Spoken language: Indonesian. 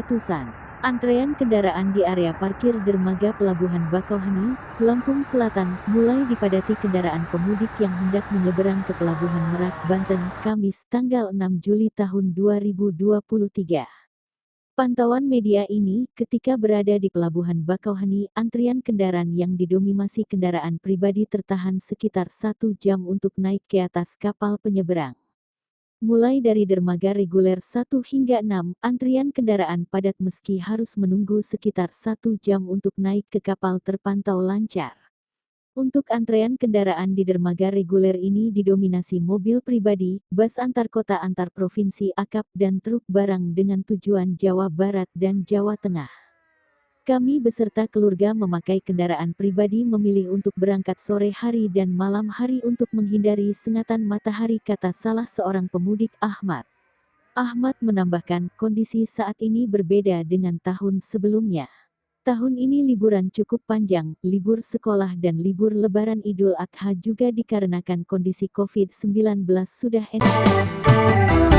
keputusan. Antrean kendaraan di area parkir dermaga Pelabuhan Bakauheni, Lampung Selatan, mulai dipadati kendaraan pemudik yang hendak menyeberang ke Pelabuhan Merak, Banten, Kamis, tanggal 6 Juli tahun 2023. Pantauan media ini, ketika berada di Pelabuhan Bakauheni, antrian kendaraan yang didominasi kendaraan pribadi tertahan sekitar 1 jam untuk naik ke atas kapal penyeberang. Mulai dari dermaga reguler 1 hingga 6, antrian kendaraan padat meski harus menunggu sekitar 1 jam untuk naik ke kapal terpantau lancar. Untuk antrean kendaraan di dermaga reguler ini didominasi mobil pribadi, bus antar kota antar provinsi akap dan truk barang dengan tujuan Jawa Barat dan Jawa Tengah. Kami beserta keluarga memakai kendaraan pribadi memilih untuk berangkat sore hari dan malam hari untuk menghindari sengatan matahari, kata salah seorang pemudik, Ahmad. Ahmad menambahkan, kondisi saat ini berbeda dengan tahun sebelumnya. Tahun ini liburan cukup panjang, libur sekolah dan libur Lebaran Idul Adha juga dikarenakan kondisi COVID-19 sudah endemi.